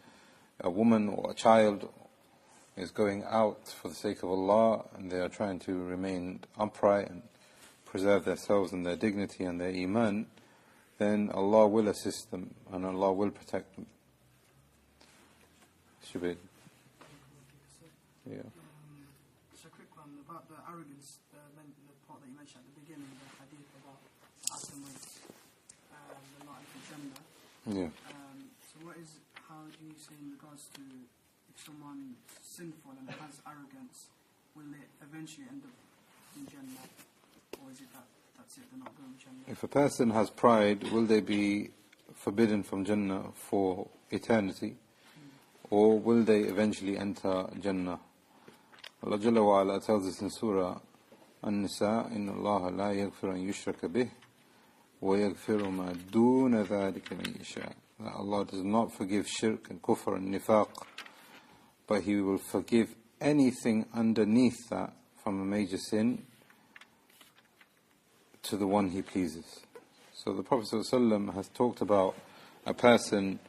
S1: a woman or a child is going out for the sake of Allah, and they are trying to remain upright and preserve themselves and their dignity and their iman, then Allah will assist them and Allah will protect them. Shabir. Yeah.
S3: Just a quick one about the arrogance, the part that you mentioned at the beginning, the hadith about afterwards, the not in Jannah.
S1: Yeah.
S3: How do you say in regards to if someone's sinful and has arrogance, will it eventually end up in Jannah? Or is it that's it, they're not going to Jannah?
S1: If a person has pride, will they be forbidden from Jannah for eternity? Or will they eventually enter Jannah? Allah Jalla wa Ala tells us in Surah An-Nisa, إِنَّ اللَّهَ لَا يَغْفِرُ أَن يُشْرَكَ بِهِ وَيَغْفِرُ مَا دُونَ ذَلِكَ مَن يَشَاءُ. That Allah does not forgive shirk and kufr and nifaq, but He will forgive anything underneath that from a major sin to the one He pleases. So the Prophet ﷺ has talked about a person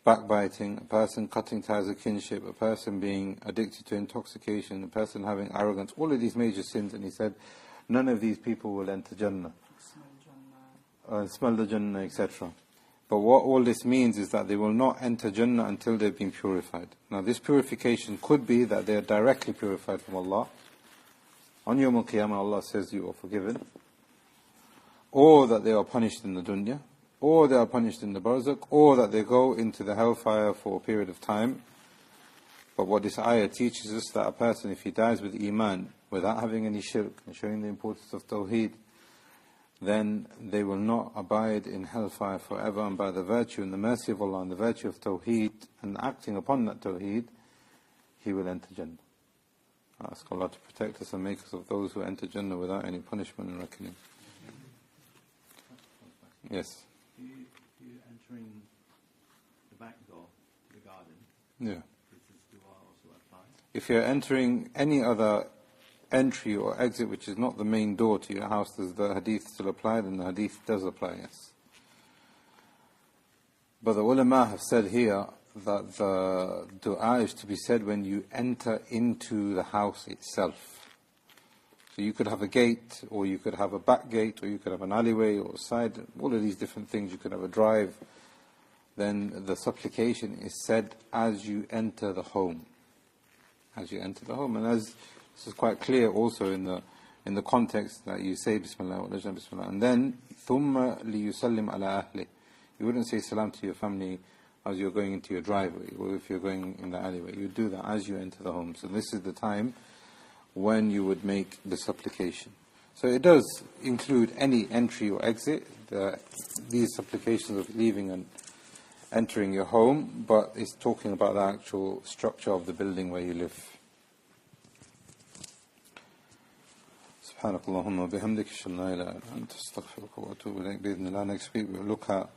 S1: backbiting, a person cutting ties of kinship, a person being addicted to intoxication, a person having arrogance, all of these major sins, and He said, none of these people will enter Jannah. Smell the Jannah, etc. But what all this means is that they will not enter Jannah until they've been purified. Now this purification could be that they are directly purified from Allah. On Yawm al-Qiyamah, Allah says you are forgiven. Or that they are punished in the dunya, or they are punished in the barzakh, or that they go into the hellfire for a period of time. But what this ayah teaches us, that a person, if he dies with iman, without having any shirk, and showing the importance of Tawhid, then they will not abide in hellfire forever, and by the virtue and the mercy of Allah and the virtue of Tawheed, and acting upon that Tawheed, he will enter Jannah. I ask Allah to protect us and make us of those who enter Jannah without any punishment and reckoning. Yes.
S4: You entering the back door to the garden.
S1: Yeah.
S4: Does this dua also apply?
S1: If you're entering any other entry or exit which is not the main door to your house, does the hadith still apply? Then the hadith does apply, yes. But the ulama have said here that the dua is to be said when you enter into the house itself. So you could have a gate, or you could have a back gate, or you could have an alleyway or a side, all of these different things. You could have a drive. then the supplication is said as you enter the home. As you enter the home. And as this is quite clear also in the context that you say Bismillah wa lajna Bismillah. And then ثُمَّ لِيُسَلِّمْ عَلَى أَهْلِهِ. You wouldn't say salam to your family as you're going into your driveway, or if you're going in the alleyway. You do that as you enter the home. So this is the time when you would make the supplication. So it does include any entry or exit, these supplications of leaving and entering your home, but it's talking about the actual structure of the building where you live. سبحانك اللهم وبحمدك اشهد ان لا اله الا انت استغفرك واتوب اليك. باذن الله next week we'll look at